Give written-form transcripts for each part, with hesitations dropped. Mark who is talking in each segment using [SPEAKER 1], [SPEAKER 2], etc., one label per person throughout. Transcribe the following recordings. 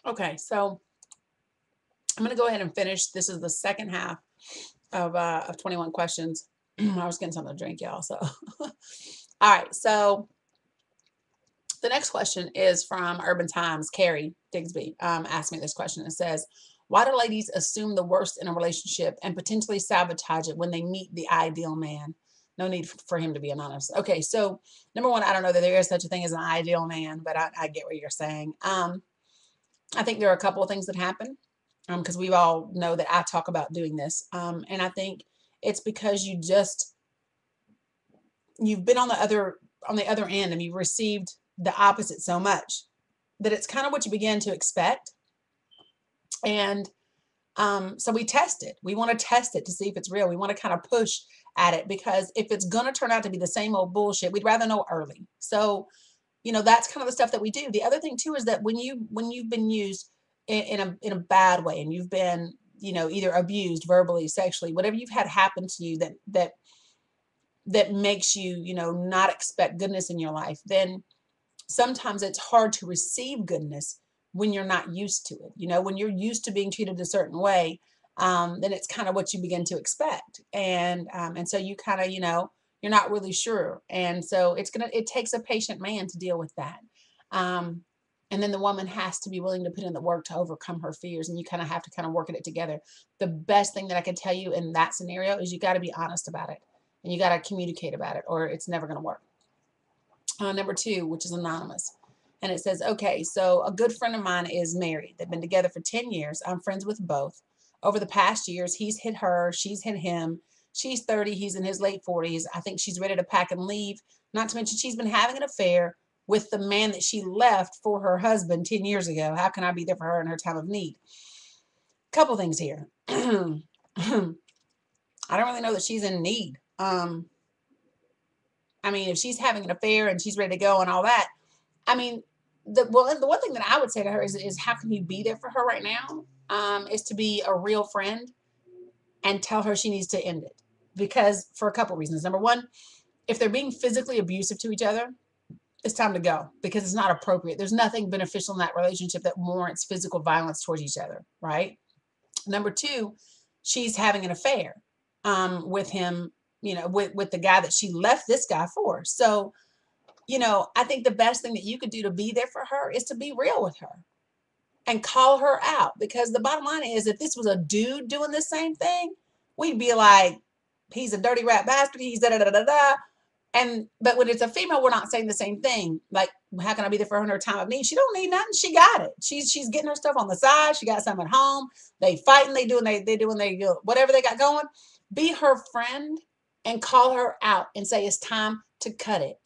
[SPEAKER 1] Okay, so I'm going to go ahead and finish. This is the second half of 21 questions. I was getting something to drink, y'all. So, all right. So the next question is from Urban Times. Carrie Digsby asked me this question. It says, why do ladies assume the worst in a relationship and potentially sabotage it when they meet the ideal man? No need for him to be anonymous. Okay, so number one, I don't know that there is such a thing as an ideal man, but I get what you're saying. I think there are a couple of things that happen because we all know that I talk about doing this. And I think it's because you've been on the other end and you've received the opposite so much that it's kind of what you begin to expect. And so we test it. We want to test it to see if it's real. We want to kind of push at it because if it's going to turn out to be the same old bullshit, we'd rather know early. So, that's kind of the stuff that we do. The other thing too is that when you've been used in a bad way and you've been, either abused verbally, sexually, whatever you've had happen to you that makes you, not expect goodness in your life, then sometimes it's hard to receive goodness when you're not used to it. When you're used to being treated a certain way, then it's kind of what you begin to expect. And so you kind of, you're not really sure. And so it takes a patient man to deal with that. Um, and then the woman has to be willing to put in the work to overcome her fears. And you kind of have to kind of work at it together. The best thing that I can tell you in that scenario is you got to be honest about it and you got to communicate about it or it's never going to work. Number two, which is anonymous. And it says, okay, so a good friend of mine is married. They've been together for 10 years. I'm friends with both. Over the past years, he's hit her, she's hit him. She's 30, he's in his late 40s. I think she's ready to pack and leave. Not to mention, she's been having an affair with the man that she left for her husband 10 years ago. How can I be there for her in her time of need? Couple things here. I don't really know that she's in need. I mean, if she's having an affair and she's ready to go and all that, I mean, the one thing that I would say to her is how can you be there for her right now? Is to be a real friend and tell her she needs to end it because for a couple reasons. Number one, if they're being physically abusive to each other, it's time to go because it's not appropriate. There's nothing beneficial in that relationship that warrants physical violence towards each other, right? Number two, she's having an affair with him, with the guy that she left this guy for. So, I think the best thing that you could do to be there for her is to be real with her and call her out. Because the bottom line is, if this was a dude doing the same thing, we'd be like, he's a dirty rat bastard. He's da da da da da. But when it's a female, we're not saying the same thing. Like, how can I be there for her in her time of need? She don't need nothing. She got it. She's getting her stuff on the side. She got some at home. They fighting. They doing whatever they got going. Be her friend and call her out and say it's time to cut it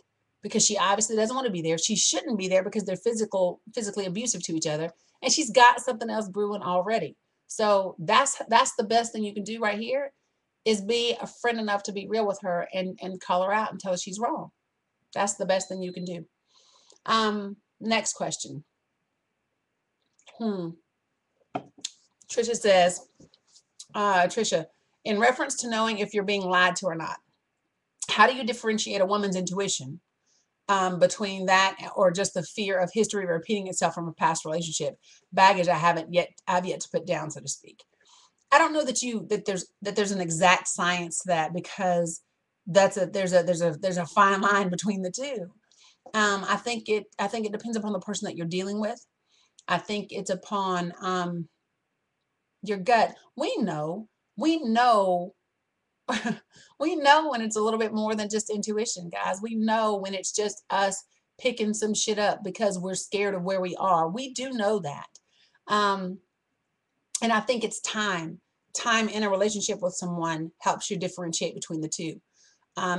[SPEAKER 1] because she obviously doesn't want to be there. She shouldn't be there because they're physically abusive to each other, and she's got something else brewing already. So that's the best thing you can do right here is be a friend enough to be real with her and call her out and tell her she's wrong. That's the best thing you can do. Next question. Trisha says, Trisha, in reference to knowing if you're being lied to or not, how do you differentiate a woman's intuition between that or just the fear of history repeating itself from a past relationship, baggage I've yet to put down, so to speak? I don't know that there's an exact science to that because there's a fine line between the two. I think it depends upon the person that you're dealing with. I think it's upon your gut. We know we know when it's a little bit more than just intuition, guys. We know when it's just us picking some shit up because we're scared of where we are. We do know that. Um, and I think it's time. Time in a relationship with someone helps you differentiate between the two.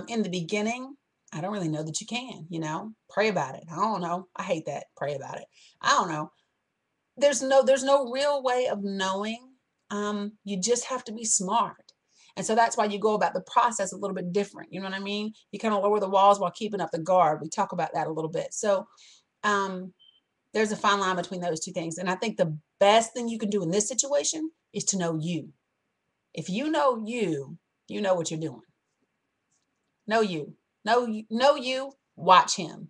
[SPEAKER 1] In the beginning, I don't really know that you can, pray about it. I don't know. I hate that. Pray about it. I don't know. There's no real way of knowing. You just have to be smart. And so that's why you go about the process a little bit different. You know what I mean? You kind of lower the walls while keeping up the guard. We talk about that a little bit. So um, there's a fine line between those two things. And I think the best thing you can do in this situation is to know you. If you know you, you know what you're doing. Know you. Know you, watch him.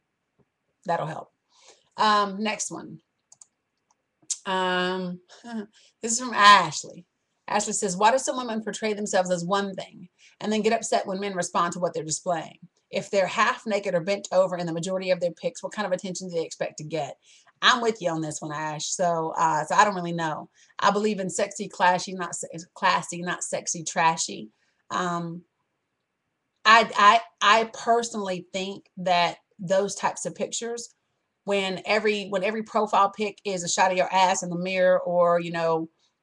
[SPEAKER 1] That'll help. Next one. Um, this is from Ashley. Ashley says, why do some women portray themselves as one thing and then get upset when men respond to what they're displaying? If they're half naked or bent over in the majority of their pics, what kind of attention do they expect to get? I'm with you on this one, Ash. So I don't really know. I believe in sexy, classy, not sexy, trashy. Um, I personally think that those types of pictures, when every profile pic is a shot of your ass in the mirror, or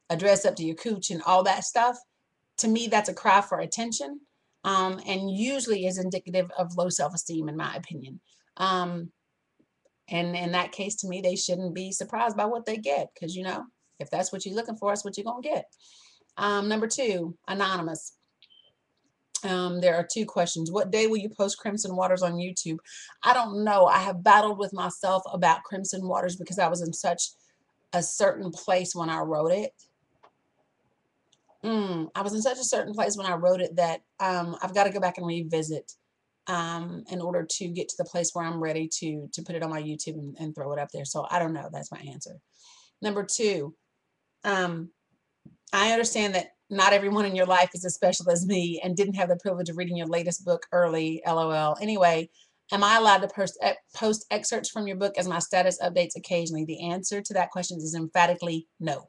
[SPEAKER 1] a dress up to your cooch and all that stuff, to me that's a cry for attention, and usually is indicative of low self-esteem, in my opinion. um, and in that case, to me, they shouldn't be surprised by what they get, because if that's what you're looking for, that's what you're gonna get. Number two, anonymous. There are two questions. What day will you post Crimson Waters on YouTube? I don't know. I have battled with myself about Crimson Waters because I was in such a certain place when I wrote it. I was in such a certain place when I wrote it that I've got to go back and revisit in order to get to the place where I'm ready to put it on my YouTube and throw it up there. So I don't know. That's my answer. Number two, um, I understand that not everyone in your life is as special as me and didn't have the privilege of reading your latest book early, LOL. Anyway, am I allowed to post excerpts from your book as my status updates occasionally? The answer to that question is emphatically no.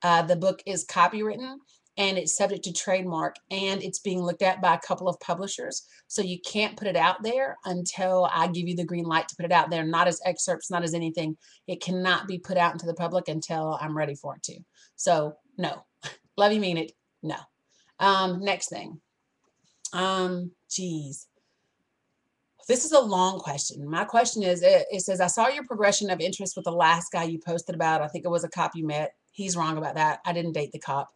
[SPEAKER 1] The book is copywritten and it's subject to trademark, and it's being looked at by a couple of publishers. So you can't put it out there until I give you the green light to put it out there, not as excerpts, not as anything. It cannot be put out into the public until I'm ready for it to. So no. Love you, mean it. No. Next thing. Geez. This is a long question. My question is, it says, I saw your progression of interest with the last guy you posted about. I think it was a cop you met. He's wrong about that. I didn't date the cop.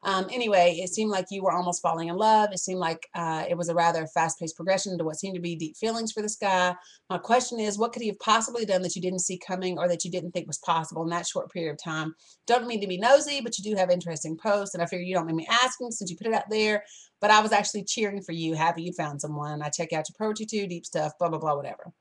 [SPEAKER 1] Anyway, it seemed like you were almost falling in love. It seemed like it was a rather fast-paced progression to what seemed to be deep feelings for this guy. My question is, what could he have possibly done that you didn't see coming or that you didn't think was possible in that short period of time? Don't mean to be nosy, but you do have interesting posts, and I figure you don't mind me asking since you put it out there. But I was actually cheering for you, happy you found someone. I check out your poetry too, deep stuff, blah, blah, blah, whatever.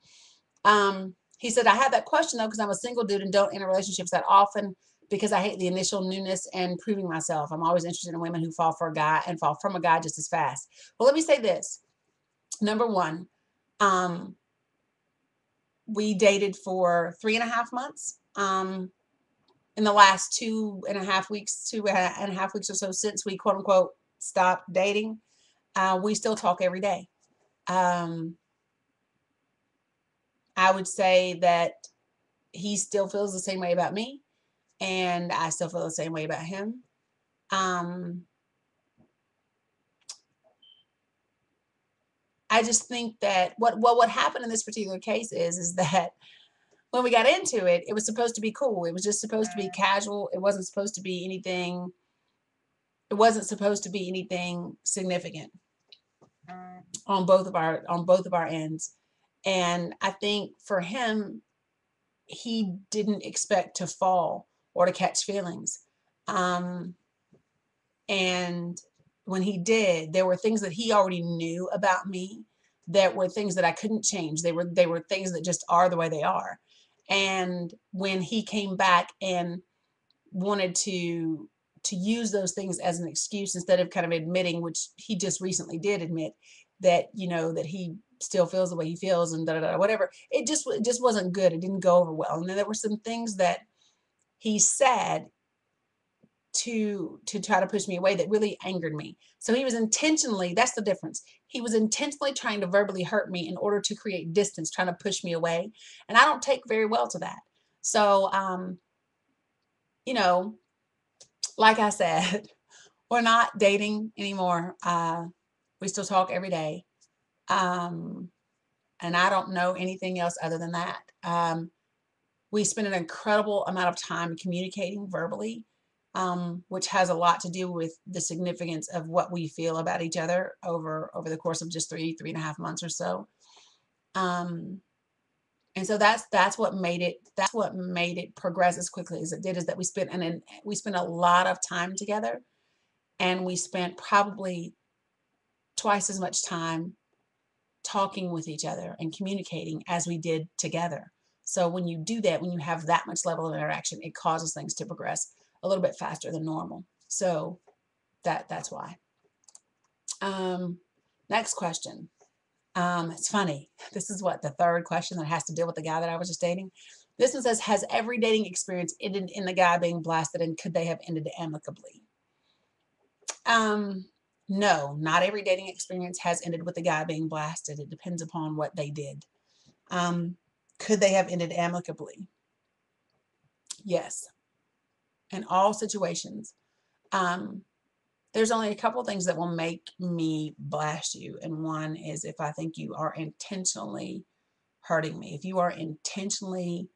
[SPEAKER 1] He said, I had that question though, because I'm a single dude and don't enter relationships that often because I hate the initial newness and proving myself. I'm always interested in women who fall for a guy and fall from a guy just as fast. Well, let me say this. Number one, we dated for 3.5 months. In the last 2.5 weeks, 2.5 weeks or so since we quote unquote stopped dating, we still talk every day. I would say that he still feels the same way about me, and I still feel the same way about him. I just think that what happened in this particular case is that when we got into it, it was supposed to be cool. It was just supposed to be casual. It wasn't supposed to be anything. It wasn't supposed to be anything significant on both of our ends. And I think for him, he didn't expect to fall or to catch feelings. And when he did, there were things that he already knew about me that were things that I couldn't change. They were things that just are the way they are. And when he came back and wanted to use those things as an excuse instead of kind of admitting, which he just recently did admit, that that he still feels the way he feels and whatever, it just wasn't good. It didn't go over well. And then there were some things that he said to try to push me away that really angered me. So he was intentionally, that's the difference. He was intentionally trying to verbally hurt me in order to create distance, trying to push me away. And I don't take very well to that. So, like I said, we're not dating anymore. We still talk every day. And I don't know anything else other than that. We spend an incredible amount of time communicating verbally, which has a lot to do with the significance of what we feel about each other over the course of just 3.5 months or so. And so that's what made it progress as quickly as it did, is that we spent a lot of time together, and we spent probably twice as much time talking with each other and communicating as we did together. So when you do that, when you have that much level of interaction, it causes things to progress a little bit faster than normal. So that's why. Next question. It's funny. This is what, the third question that has to deal with the guy that I was just dating. This one says, has every dating experience ended in the guy being blasted, and could they have ended amicably? No, not every dating experience has ended with the guy being blasted. It depends upon what they did. Could they have ended amicably? Yes. In all situations. There's only a couple things that will make me blast you. And one is if I think you are intentionally hurting me. If you are intentionally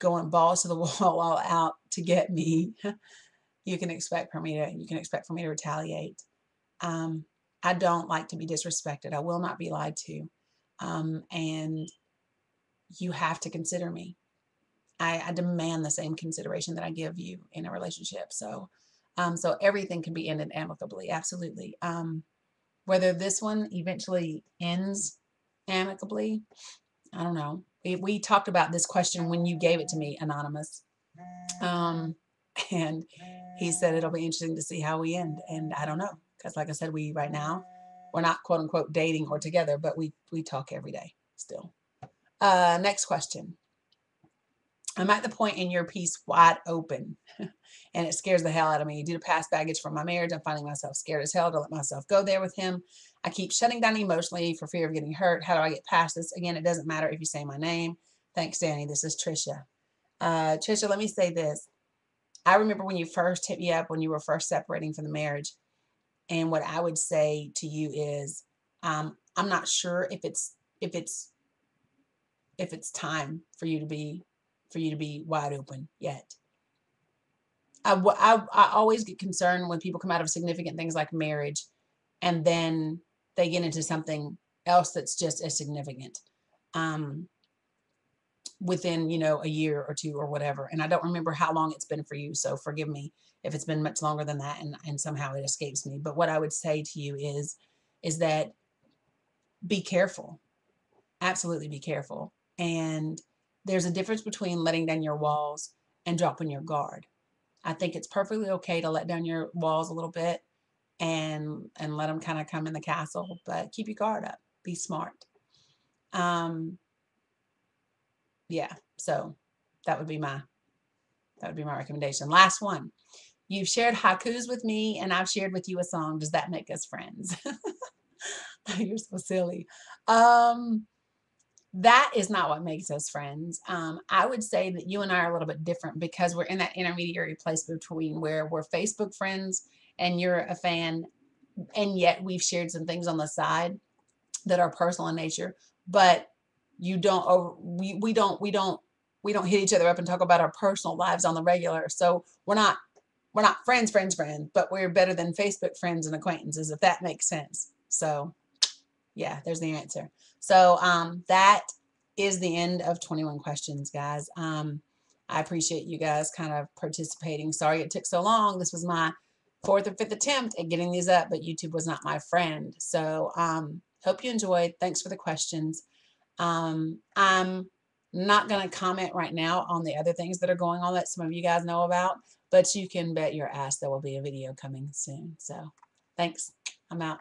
[SPEAKER 1] going balls to the wall all out to get me, you can expect for me to retaliate. I don't like to be disrespected. I will not be lied to. And you have to consider me. I demand the same consideration that I give you in a relationship. So everything can be ended amicably. Absolutely. Whether this one eventually ends amicably, I don't know. We talked about this question when you gave it to me, Anonymous. And he said it'll be interesting to see how we end. And I don't know. Because like I said, right now, we're not quote unquote dating or together, but we talk every day still. Next question. I'm at the point in your piece wide open, and it scares the hell out of me. Due to past baggage from my marriage, I'm finding myself scared as hell to let myself go there with him. I keep shutting down emotionally for fear of getting hurt. How do I get past this? Again, it doesn't matter if you say my name. Thanks, Dani. This is Trisha. Trisha, let me say this. I remember when you first hit me up, when you were first separating from the marriage, and what I would say to you is, I'm not sure if it's time for you to be wide open yet. I always get concerned when people come out of significant things like marriage, and then they get into something else that's just as significant within, a year or two or whatever. And I don't remember how long it's been for you, so forgive me if it's been much longer than that and somehow it escapes me. But what I would say to you is that be careful. Absolutely be careful. And there's a difference between letting down your walls and dropping your guard. I think it's perfectly okay to let down your walls a little bit and let them kind of come in the castle, but keep your guard up. Be smart. Yeah, so that would be my recommendation. Last one. You've shared haikus with me, and I've shared with you a song. Does that make us friends? You're so silly. That is not what makes us friends. I would say that you and I are a little bit different because we're in that intermediary place between where we're Facebook friends and you're a fan, and yet we've shared some things on the side that are personal in nature, but we don't hit each other up and talk about our personal lives on the regular. So we're not friends, but we're better than Facebook friends and acquaintances, if that makes sense. So yeah, there's the answer. So that is the end of 21 questions, guys. I appreciate you guys kind of participating. Sorry it took so long. This was my 4th or 5th attempt at getting these up, but YouTube was not my friend. So hope you enjoyed. Thanks for the questions. I'm not going to comment right now on the other things that are going on that some of you guys know about, but you can bet your ass there will be a video coming soon. So thanks. I'm out.